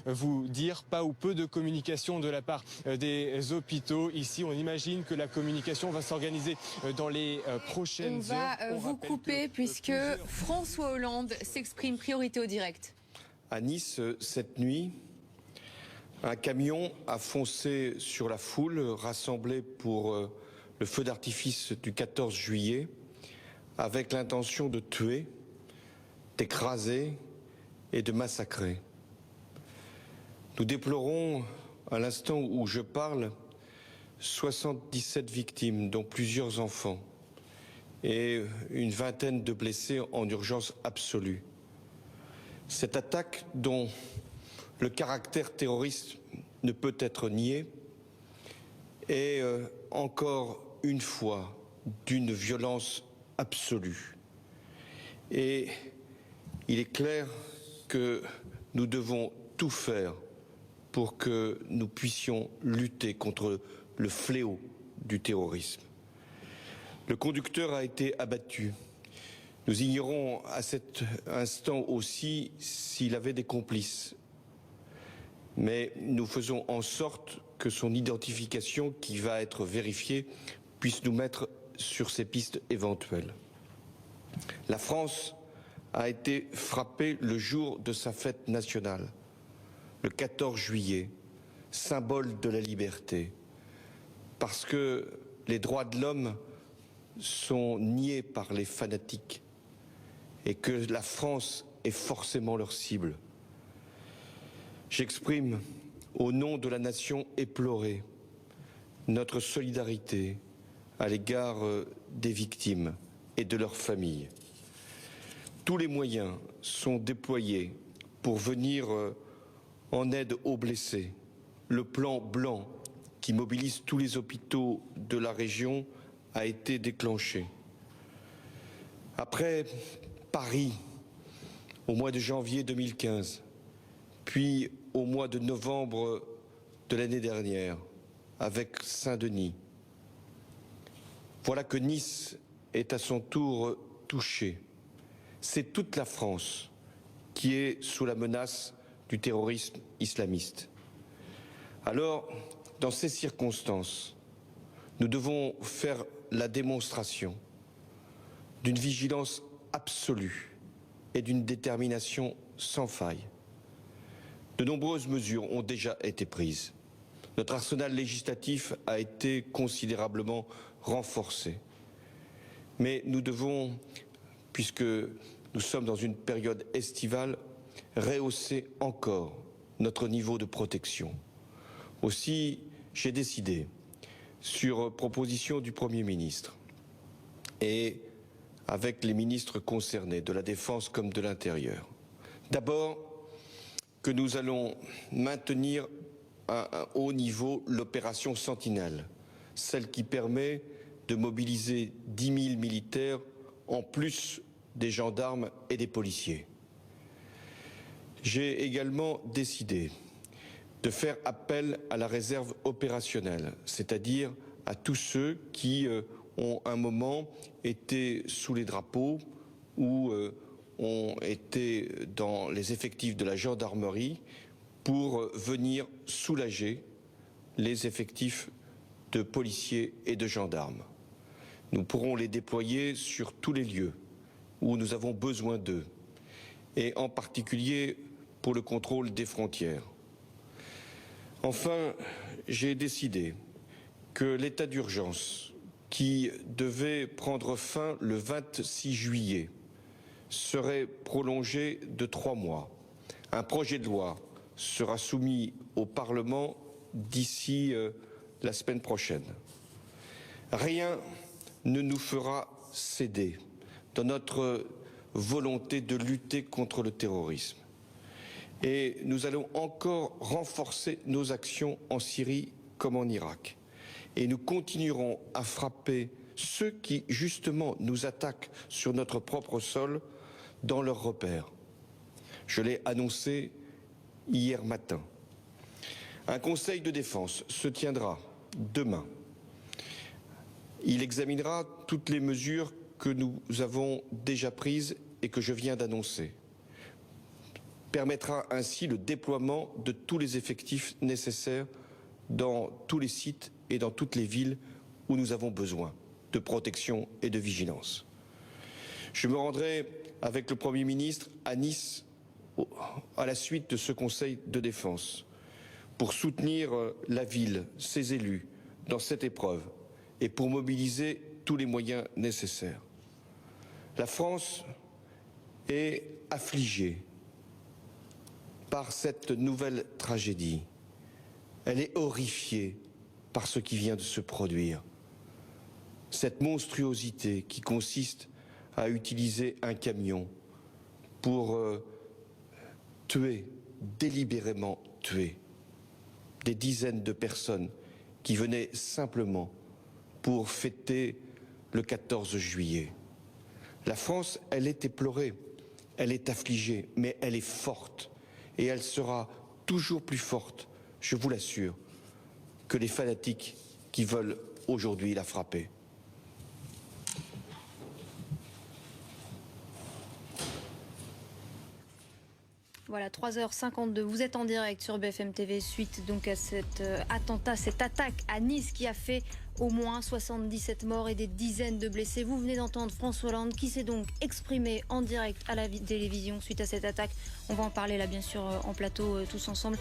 vous dire, pas ou peu de communication de la part des hôpitaux. Ici, on imagine que la communication va s'organiser dans les prochaines heures. On va vous couper puisque François Hollande s'exprime, priorité au direct. À Nice, cette nuit, un camion a foncé sur la foule rassemblée pour le feu d'artifice du 14 juillet avec l'intention de tuer, d'écraser et de massacrer. Nous déplorons, à l'instant où je parle, 77 victimes, dont plusieurs enfants, et une vingtaine de blessés en urgence absolue. Cette attaque, dont le caractère terroriste ne peut être nié, est encore une fois d'une violence absolue. Et il est clair que nous devons tout faire pour que nous puissions lutter contre le fléau du terrorisme. Le conducteur a été abattu. Nous ignorons à cet instant aussi s'il avait des complices. Mais nous faisons en sorte que son identification, qui va être vérifiée, puisse nous mettre sur ces pistes éventuelles. La France a été frappée le jour de sa fête nationale, le 14 juillet, symbole de la liberté, parce que les droits de l'homme sont niés par les fanatiques et que la France est forcément leur cible. J'exprime, au nom de la nation éplorée, notre solidarité à l'égard des victimes et de leurs familles. Tous les moyens sont déployés pour venir en aide aux blessés. Le plan blanc qui mobilise tous les hôpitaux de la région a été déclenché. Après Paris, au mois de janvier 2015, puis au mois de novembre de l'année dernière, avec Saint-Denis, voilà que Nice est à son tour touchée. C'est toute la France qui est sous la menace du terrorisme islamiste. Alors, dans ces circonstances, nous devons faire la démonstration d'une vigilance absolue et d'une détermination sans faille. De nombreuses mesures ont déjà été prises. Notre arsenal législatif a été considérablement renforcé. Mais nous devons, puisque nous sommes dans une période estivale, rehausser encore notre niveau de protection. Aussi, j'ai décidé, sur proposition du Premier ministre et avec les ministres concernés, de la Défense comme de l'Intérieur, d'abord que nous allons maintenir à un haut niveau l'opération Sentinelle, celle qui permet de mobiliser 10 000 militaires en plus des gendarmes et des policiers. J'ai également décidé de faire appel à la réserve opérationnelle, c'est-à-dire à tous ceux qui ont un moment été sous les drapeaux ou ont été dans les effectifs de la gendarmerie pour venir soulager les effectifs de policiers et de gendarmes. Nous pourrons les déployer sur tous les lieux où nous avons besoin d'eux, et en particulier pour le contrôle des frontières. Enfin, j'ai décidé que l'état d'urgence qui devait prendre fin le 26 juillet serait prolongé de 3 mois. Un projet de loi sera soumis au Parlement d'ici la semaine prochaine. Rien ne nous fera céder dans notre volonté de lutter contre le terrorisme. Et nous allons encore renforcer nos actions en Syrie comme en Irak. Et nous continuerons à frapper ceux qui, justement, nous attaquent sur notre propre sol dans leurs repères. Je l'ai annoncé hier matin. Un conseil de défense se tiendra demain. Il examinera toutes les mesures que nous avons déjà prises et que je viens d'annoncer. permettra ainsi le déploiement de tous les effectifs nécessaires dans tous les sites et dans toutes les villes où nous avons besoin de protection et de vigilance. Je me rendrai avec le Premier ministre à Nice à la suite de ce Conseil de défense pour soutenir la ville, ses élus dans cette épreuve et pour mobiliser tous les moyens nécessaires. La France est affligée par cette nouvelle tragédie. Elle est horrifiée par ce qui vient de se produire. Cette monstruosité qui consiste à utiliser un camion pour tuer, délibérément tuer, des dizaines de personnes qui venaient simplement pour fêter le 14 juillet. La France, elle est éplorée, elle est affligée, mais elle est forte. Et elle sera toujours plus forte, je vous l'assure, que les fanatiques qui veulent aujourd'hui la frapper. Voilà, 3h52, vous êtes en direct sur BFM TV suite donc à cet attentat, cette attaque à Nice qui a fait au moins 77 morts et des dizaines de blessés. Vous venez d'entendre François Hollande qui s'est donc exprimé en direct à la télévision suite à cette attaque. On va en parler là bien sûr en plateau tous ensemble.